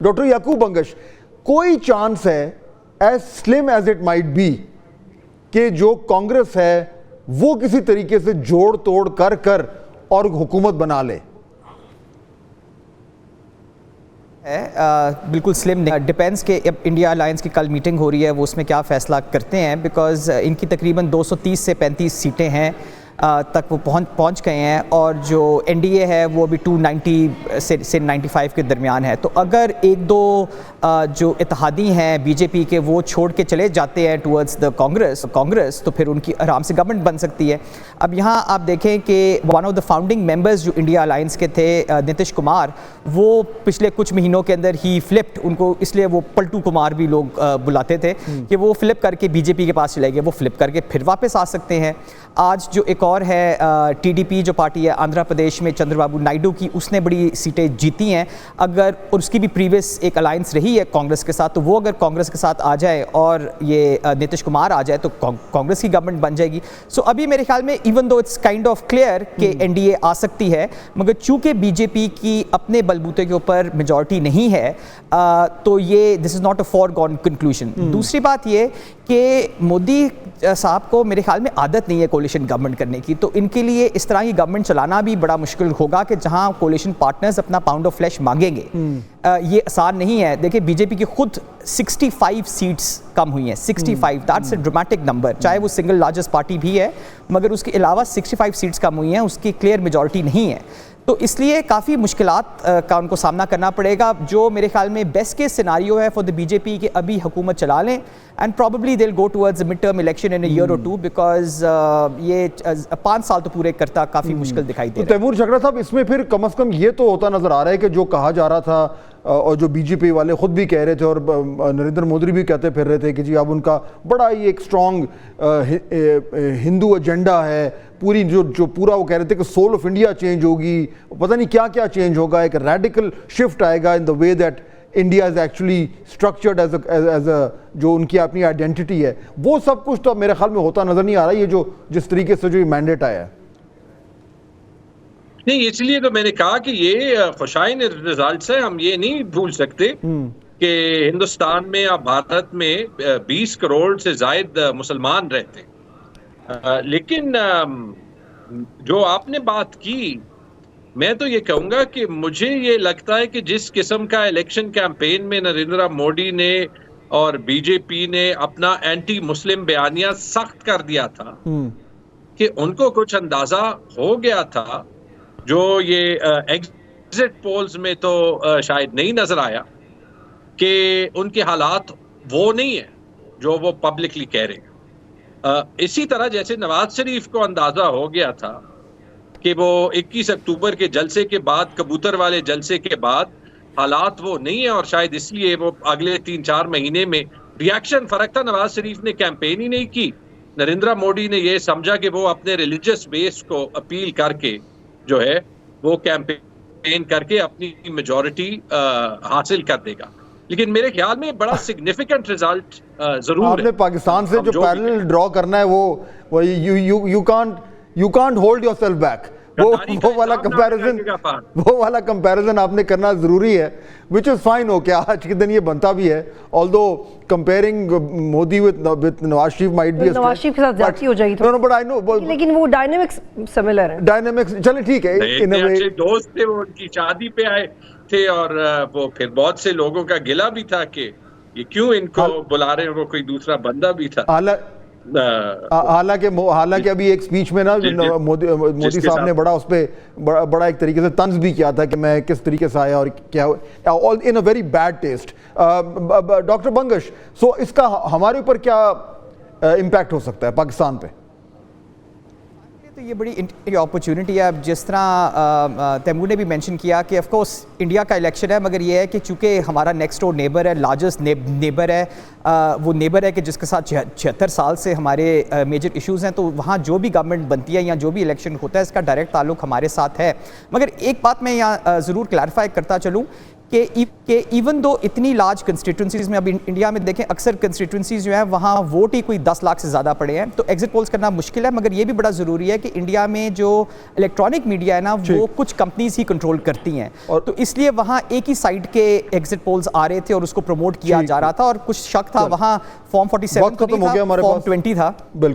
Doctor याकूब बंगश, कोई chance है as slim as it might be कि जो कांग्रेस है वो किसी तरीके से जोड़ तोड़ कर कर और हुकूमत बना ले? बिल्कुल स्लिम नहीं, डिपेंड्स के इंडिया अलायंस की कल मीटिंग हो रही है, वो उसमें क्या फ़ैसला करते हैं। बिकॉज़ इनकी तकरीबन 230 से 35 सीटें हैं तक वो पहुंच गए हैं, और जो एनडीए है वो अभी 290 से 95 के दरमियान है। तो अगर एक दो जो इत्तेहादी हैं बीजेपी के वो छोड़ के चले जाते हैं टूवर्ड्स द कांग्रेस, तो फिर उनकी आराम से गवर्नमेंट बन सकती है। अब यहाँ आप देखें कि one of the founding members जो इंडिया अलायंस के थे, नीतीश कुमार, वो पिछले कुछ महीनों के अंदर ही फ्लिप्ड, उनको इसलिए वो पलटू कुमार भी लोग बुलाते थे कि वो फ्लिप करके बीजेपी के पास चले गए। वो फ्लिप करके फिर वापस आ सकते हैं। आज जो एक और है टीडीपी जो पार्टी है आंध्र प्रदेश में चंद्रबाबू नायडू की, उसने बड़ी सीटें जीती हैं। अगर उसकी भी प्रीवियस एक अलायंस रही है कांग्रेस के साथ, तो वो अगर कांग्रेस के साथ आ जाए और ये नीतीश कुमार आ जाए तो कांग्रेस की गवर्नमेंट बन जाएगी। सो अभी मेरे ख्याल में even though it's kind of clear कि एनडीए आ सकती है, मगर चूंकि बीजेपी की अपने बलबूते के ऊपर मेजॉरिटी नहीं है, तो ये this is not a foregone conclusion. दूसरी बात ये कि मोदी साहब को मेरे ख्याल में आदत नहीं है कोलिशन गवर्नमेंट करने की, तो इनके लिए इस तरह की गवर्नमेंट चलाना भी बड़ा मुश्किल होगा कि जहां कोलिशन पार्टनर्स अपना पाउंड ऑफ फ्लैश मांगेंगे। ये आसान नहीं है। देखिए बीजेपी की खुद 65 सीट्स कम हुई हैं, 65, दैट्स अ ड्रामेटिक नंबर। चाहे वो सिंगल लार्जेस्ट पार्टी भी है, मगर उसके अलावा 65 सीट्स कम हुई हैं, उसकी क्लियर मेजॉरिटी नहीं है। तो इसलिए काफ़ी मुश्किलात का उनको सामना करना पड़ेगा। जो मेरे ख्याल में बेस्ट केस सिनारियो है फॉर द बीजेपी कि अभी हुकूमत चला लें and probably they will go towards mid term election in a year और टू, बिकॉज ये 5 साल तो पूरे करता काफ़ी मुश्किल दिखाई दे रहा है। तैमूर झगड़ा साहब, इसमें फिर कम अज़ कम ये तो होता नज़र आ रहा है कि जो कहा जा रहा था और जो बीजेपी वाले खुद भी कह रहे थे और नरेंद्र मोदी भी कहते फिर रहे थे कि जी अब उनका बड़ा ही एक स्ट्रॉन्ग हिंदू एजेंडा है, पूरी जो पूरा वो कह रहे थे कि सोल ऑफ इंडिया चेंज होगी, पता नहीं क्या क्या चेंज होगा, एक रेडिकल शिफ्ट आएगा in the way that India is actually structured as a जो उनकी अपनी आइडेंटिटी है। वो सब कुछ तो मेरे ख्याल में होता नजर नहीं आ रहा, ये जो जिस तरीके से जो मैंडेट आया है। नहीं, इसलिए तो मैंने कहा कि ये खुशाइन रिजल्ट्स है। हम ये नहीं भूल सकते कि हिंदुस्तान में या भारत में 20 करोड़ से जायद मुसलमान रहते हैं। लेकिन जो आपने बात की, मैं तो ये कहूंगा कि मुझे ये लगता है कि जिस किस्म का इलेक्शन कैंपेन में नरेंद्र मोदी ने और बीजेपी ने अपना एंटी मुस्लिम बयानिया सख्त कर दिया था, कि उनको कुछ अंदाजा हो गया था, जो ये एग्जिट पोल्स में तो शायद नहीं नजर आया, कि उनके हालात वो नहीं है जो वो पब्लिकली कह रहे हैं। इसी तरह जैसे नवाज शरीफ को अंदाजा हो गया था कि वो 21 अक्टूबर के जलसे के बाद, कबूतर वाले जलसे के बाद हालात वो नहीं है, और शायद इसलिए वो अगले 3-4 महीने में रिएक्शन फर्क था। नवाज शरीफ ने कैंपेन ही नहीं की। नरेंद्र मोदी ने ये समझा कि वो अपने रिलीजियस बेस को अपील करके जो है वो कैंपेन करके अपनी मेजॉरिटी हासिल कर देगा। लेकिन मेरे ख्याल में बड़ा सिग्निफिकेंट रिजल्ट जरूर है। आपने पाकिस्तान से जो पैरेलल ड्रॉ करना है वो you can't hold yourself back, वो वाला कंपैरिजन आपने करना जरूरी है, विच इज फाइन। हो क्या आज के दिन ये बनता भी है, although comparing Modi with Nawaz Sharif might be, Nawaz Sharif के साथ ज्यादती हो जाएगी नो बट आई नो, लेकिन वो डायनामिक्स सिमिलर है। डायनामिक्स चले ठीक है, इन अ वे दोस्त थे, वो उनकी शादी पे आए थे, और वो फिर बहुत से लोगों का गिला भी था कि ये क्यों इनको बुला रहे हैं, वो कोई दूसरा बंदा भी था। हालांकि अभी एक स्पीच में ना मोदी साहब ने बड़ा उस पर बड़ा एक तरीके से तंज भी किया था कि मैं किस तरीके से आया और क्या, all in a very bad taste. Doctor Bangash, so इसका हमारे ऊपर क्या इम्पैक्ट हो सकता है पाकिस्तान पे? तो ये बड़ी अपॉर्चुनिटी है। अब जिस तरह तैमूर ने भी मेंशन किया कि ऑफ कोर्स इंडिया का इलेक्शन है, मगर ये है कि चूंकि हमारा नेक्स्ट डोर नेबर है, लार्जेस्ट नेबर है, वो नेबर है कि जिसके साथ 76 साल से हमारे मेजर इश्यूज़ हैं, तो वहाँ जो भी गवर्नमेंट बनती है या जो भी इलेक्शन होता है, इसका डायरेक्ट ताल्लुक हमारे साथ है। मगर एक बात मैं यहाँ ज़रूर क्लैरिफाई करता चलूँ कि इवन दो इतनी लार्ज कंस्टिट्यूंसीज में, अभी इंडिया में देखें अक्सर कंस्टिट्यूंसीज जो है वहाँ वोट ही कोई 10 लाख से ज़्यादा पड़े हैं, तो एग्जिट पोल्स करना मुश्किल है। मगर ये भी बड़ा ज़रूरी है कि इंडिया में जो इलेक्ट्रॉनिक मीडिया है ना, वो कुछ कंपनीज ही कंट्रोल करती हैं, और तो इसलिए वहाँ एक ही साइड के एग्जिट पोल्स आ रहे थे और उसको प्रमोट किया जा रहा था, और कुछ शक था वहाँ फॉर्म 47 खत्म हो गया हमारे फॉर्म पास 20 था। बिल्कुल।